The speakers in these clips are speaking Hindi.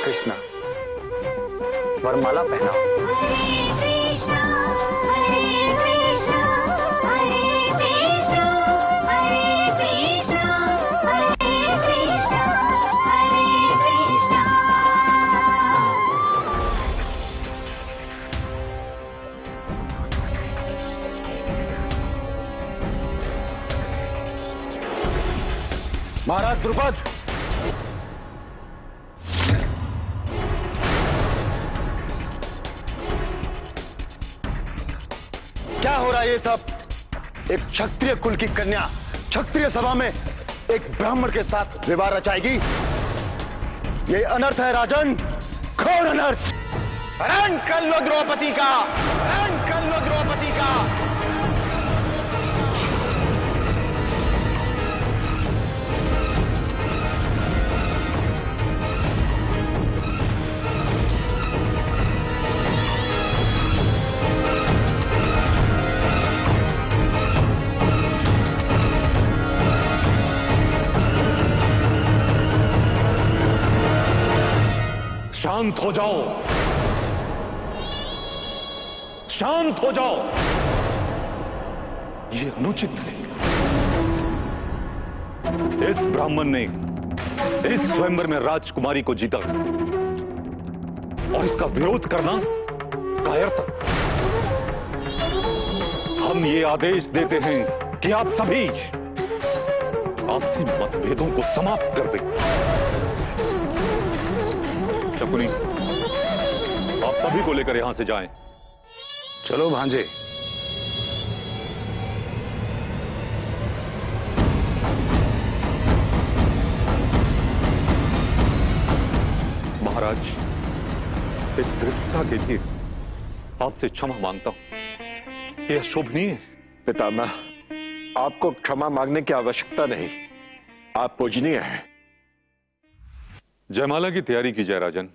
कृष्णा, वरमाला पहनाओ। महाराज द्रुपद, क्या हो रहा है ये सब? एक क्षत्रिय कुल की कन्या क्षत्रिय सभा में एक ब्राह्मण के साथ विवाह रचाएगी? ये अनर्थ है राजन, घोर अनर्थ। हरण कर लो द्रौपदी का, हरण कर लो द्रौपदी का। शांत हो जाओ, शांत हो जाओ। ये अनुचित है। इस ब्राह्मण ने इस स्वयंवर में राजकुमारी को जीता और इसका विरोध करना कायरता। हम ये आदेश देते हैं कि आप सभी आपसी मतभेदों को समाप्त कर दें। शकुनी, आप सभी को लेकर यहां से जाएं। चलो भांजे। महाराज, इस धृष्टता के लिए आपसे क्षमा मांगता हूं। यह शोभनीय है। पितामह, आपको क्षमा मांगने की आवश्यकता नहीं, आप पूजनीय हैं। जयमाला की तैयारी की जाए राजन।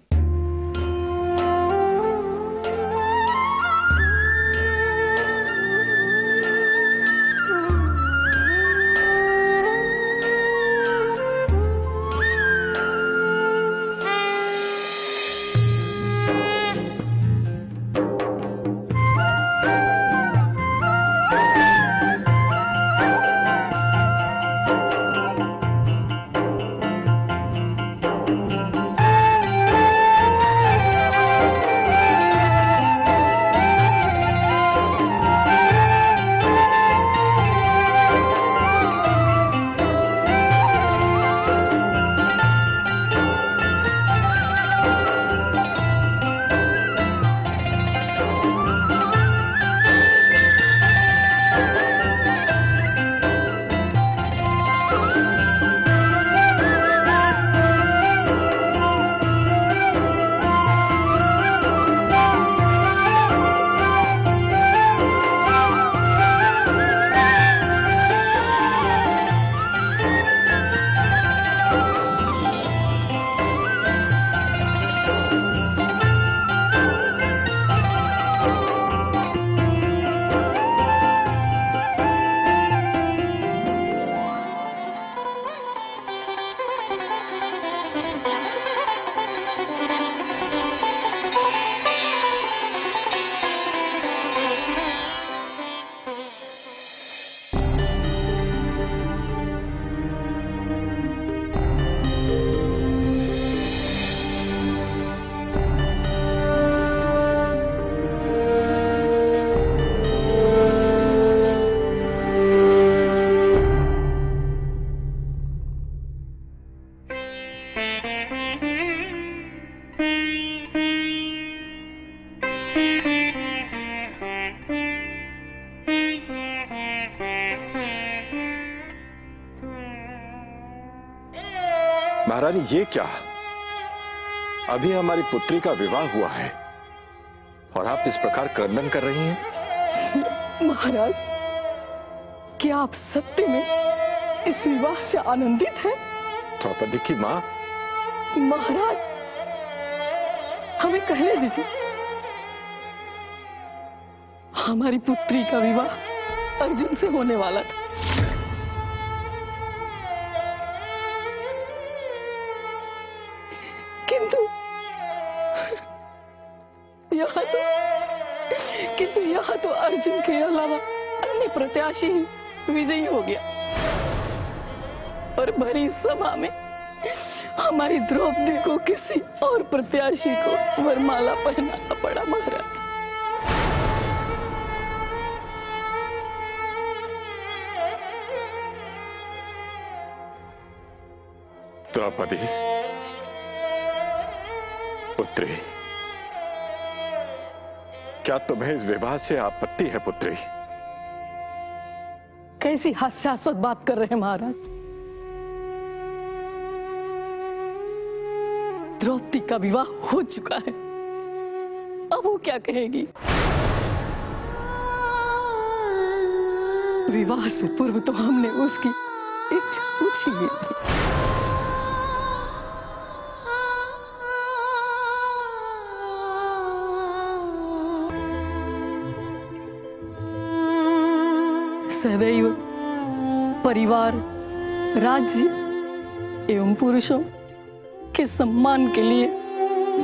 महारानी, ये क्या? अभी हमारी पुत्री का विवाह हुआ है और आप इस प्रकार क्रंदन कर रही हैं? महाराज, क्या आप सत्य में इस विवाह से आनंदित हैं? द्रौपदी की मां। महाराज, हमें कहने दीजिए। हमारी पुत्री का विवाह अर्जुन से होने वाला था। यहाँ तो अर्जुन के अलावा अन्य प्रत्याशी ही विजयी हो गया और भरी सभा में हमारी द्रौपदी को किसी और प्रत्याशी को वरमाला पहनाना पड़ा महाराज। द्रौपदी पुत्री, क्या तुम्हें इस विवाह से आपत्ति है पुत्री? कैसी हास्यास्पद बात कर रहे हैं महाराज। द्रौपदी का विवाह हो चुका है, अब वो क्या कहेगी? विवाह से पूर्व तो हमने उसकी इच्छा पूछी ही थी। सदैव परिवार, राज्य एवं पुरुषों के सम्मान के लिए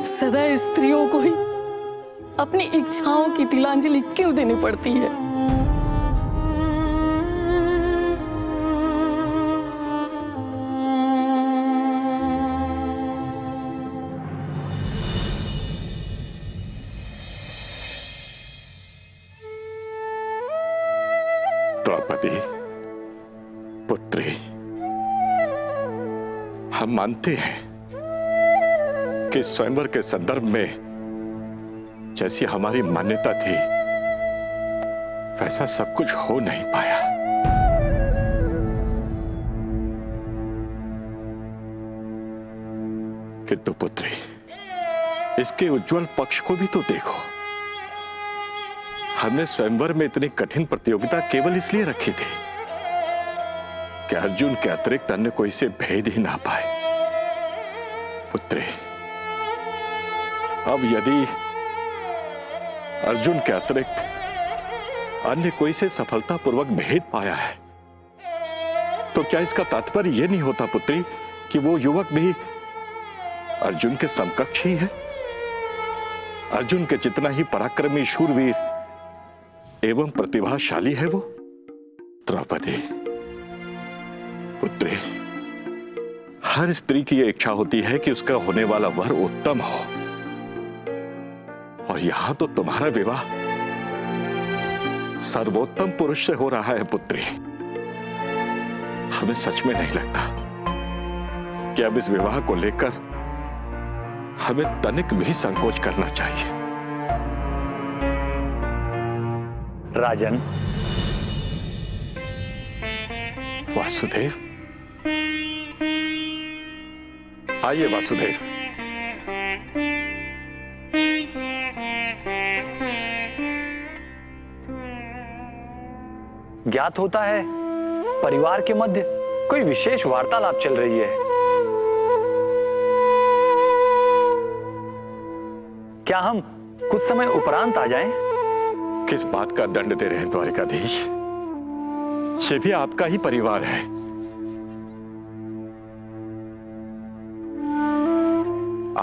सदैव स्त्रियों को ही अपनी इच्छाओं की तिलांजलि क्यों देनी पड़ती है? द्रौपदी पुत्री, हम मानते हैं कि स्वयंवर के संदर्भ में जैसी हमारी मान्यता थी वैसा सब कुछ हो नहीं पाया। किंतु पुत्री, इसके उज्जवल पक्ष को भी तो देखो। हमने स्वयंवर में इतनी कठिन प्रतियोगिता केवल इसलिए रखी थी कि अर्जुन के अतिरिक्त अन्य कोई इसे भेद ही ना पाए। पुत्री, अब यदि अर्जुन के अतिरिक्त अन्य कोई से सफलतापूर्वक भेद पाया है तो क्या इसका तात्पर्य यह नहीं होता पुत्री कि वो युवक भी अर्जुन के समकक्ष ही है? अर्जुन के जितना ही पराक्रमी, शूरवीर एवं प्रतिभाशाली है वो। द्रौपदी पुत्री, हर स्त्री की यह इच्छा होती है कि उसका होने वाला वर उत्तम हो, और यहां तो तुम्हारा विवाह सर्वोत्तम पुरुष से हो रहा है पुत्री। हमें सच में नहीं लगता कि अब इस विवाह को लेकर हमें तनिक भी संकोच करना चाहिए। राजन, वासुदेव, आइए वासुदेव। ज्ञात होता है परिवार के मध्य कोई विशेष वार्तालाप चल रही है। क्या हम कुछ समय उपरांत आ जाएं? किस बात का दंड दे रहे हैं द्वारिकाधीश? ये भी आपका ही परिवार है।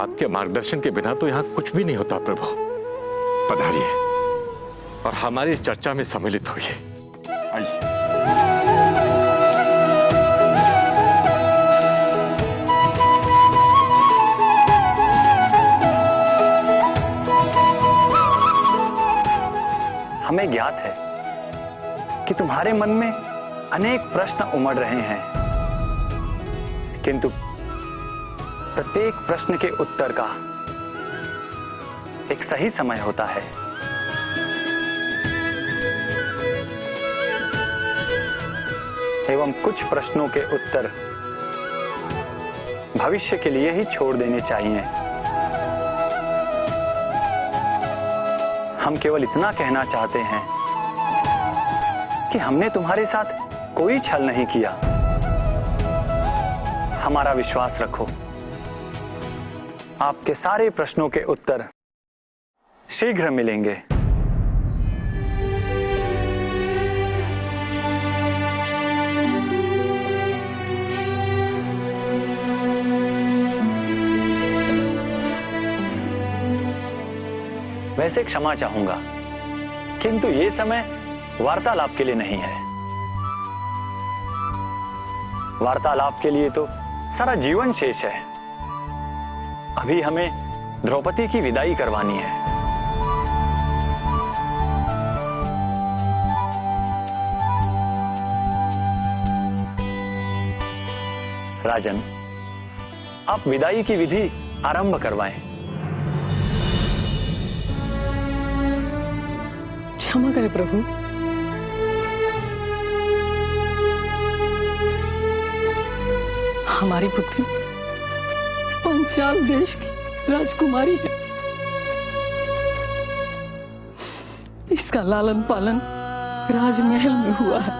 आपके मार्गदर्शन के बिना तो यहां कुछ भी नहीं होता प्रभु। पधारिए और हमारी इस चर्चा में सम्मिलित होइए। आइए। हमें ज्ञात है कि तुम्हारे मन में अनेक प्रश्न उमड़ रहे हैं, किंतु प्रत्येक प्रश्न के उत्तर का एक सही समय होता है। एवं कुछ प्रश्नों के उत्तर भविष्य के लिए ही छोड़ देने चाहिए। हम केवल इतना कहना चाहते हैं कि हमने तुम्हारे साथ कोई छल नहीं किया। हमारा विश्वास रखो, आपके सारे प्रश्नों के उत्तर शीघ्र मिलेंगे। वैसे क्षमा चाहूंगा, किंतु ये समय वार्तालाप के लिए नहीं है। वार्तालाप के लिए तो सारा जीवन शेष है। अभी हमें द्रौपदी की विदाई करवानी है। राजन, आप विदाई की विधि आरंभ करवाएं। क्षमा करें प्रभु। हमारी पुत्री पंचाल देश की राजकुमारी है। इसका लालन पालन राजमहल में हुआ है।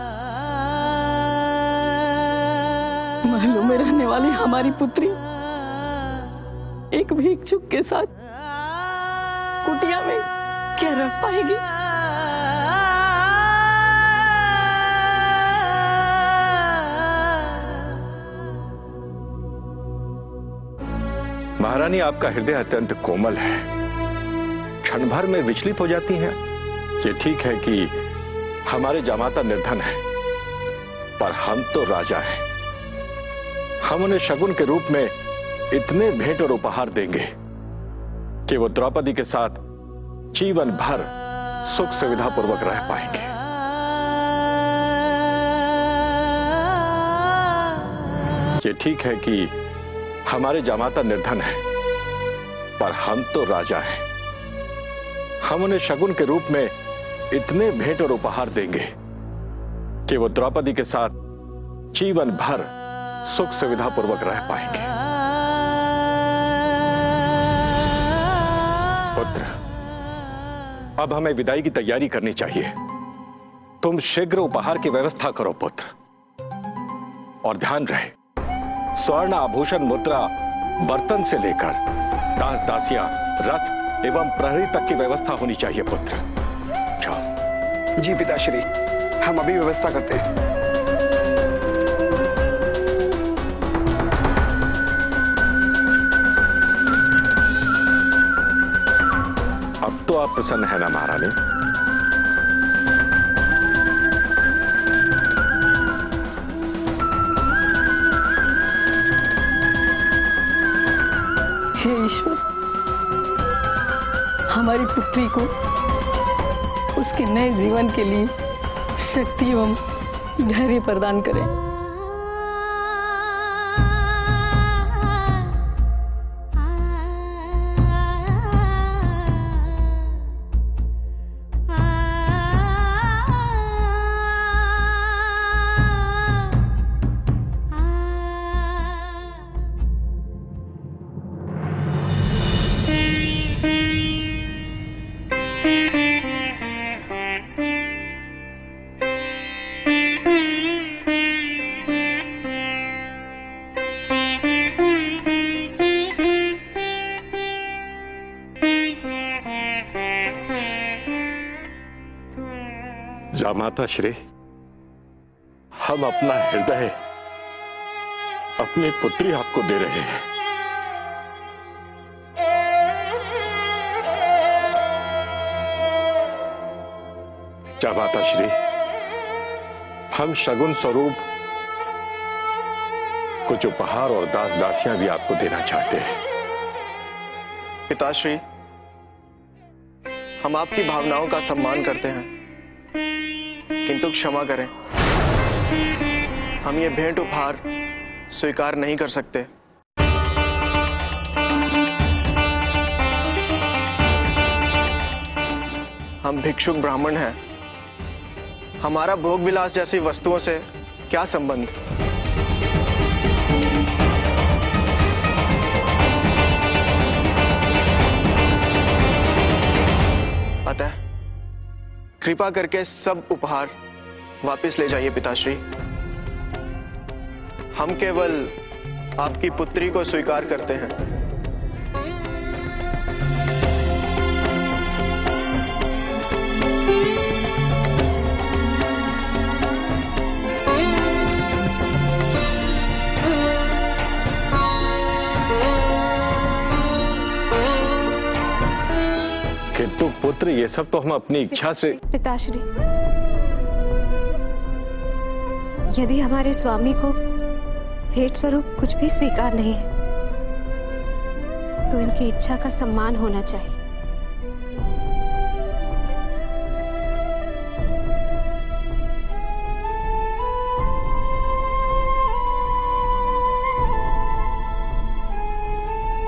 महलों में रहने वाली हमारी पुत्री एक भिक्षुक के साथ कुटिया में क्या रह पाएगी? महारानी, आपका हृदय अत्यंत कोमल है, क्षण भर में विचलित हो जाती हैं। ये ठीक है कि हमारे जामाता निर्धन है, पर हम तो राजा हैं। हम उन्हें शगुन के रूप में इतने भेंट और उपहार देंगे कि वो द्रौपदी के साथ जीवन भर सुख सुविधा पूर्वक रह पाएंगे। ये ठीक है कि हमारे जामाता निर्धन है, पर हम तो राजा हैं। हम उन्हें शगुन के रूप में इतने भेंट और उपहार देंगे कि वो द्रौपदी के साथ जीवन भर सुख सुविधा पूर्वक रह पाएंगे। पुत्र, अब हमें विदाई की तैयारी करनी चाहिए। तुम शीघ्र उपहार की व्यवस्था करो पुत्र, और ध्यान रहे स्वर्ण आभूषण मुद्रा बर्तन से लेकर दास दासियां रथ एवं प्रहरी तक की व्यवस्था होनी चाहिए पुत्र। जाओ। जी पिताश्री, हम अभी व्यवस्था करते हैं। अब तो आप प्रसन्न है ना महारानी? हे ईश्वर, हमारी पुत्री को उसके नए जीवन के लिए शक्ति एवं धैर्य प्रदान करें। जामाता श्री, हम अपना हृदय अपनी पुत्री आपको दे रहे हैं। जामाता श्री, हम शगुन स्वरूप कुछ उपहार और दास दासियां भी आपको देना चाहते हैं। पिताश्री, हम आपकी भावनाओं का सम्मान करते हैं, किंतु क्षमा करें, हम ये भेंट उपहार स्वीकार नहीं कर सकते। हम भिक्षुक ब्राह्मण हैं, हमारा भोग विलास जैसी वस्तुओं से क्या संबंध? अतः कृपा करके सब उपहार वापस ले जाइए पिताश्री। हम केवल आपकी पुत्री को स्वीकार करते हैं। किंतु पुत्र, ये सब तो हम अपनी इच्छा से। पिताश्री, यदि हमारे स्वामी को भेंट स्वरूप कुछ भी स्वीकार नहीं है तो इनकी इच्छा का सम्मान होना चाहिए।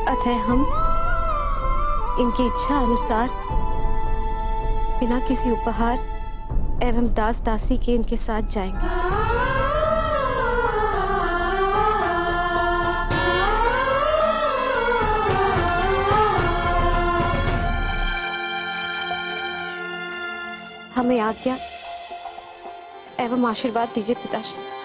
अतः हम इनकी इच्छा अनुसार बिना किसी उपहार एवं दास दासी के इनके साथ जाएंगे। हमें आज्ञा एवं आशीर्वाद दीजिए पिताश्री।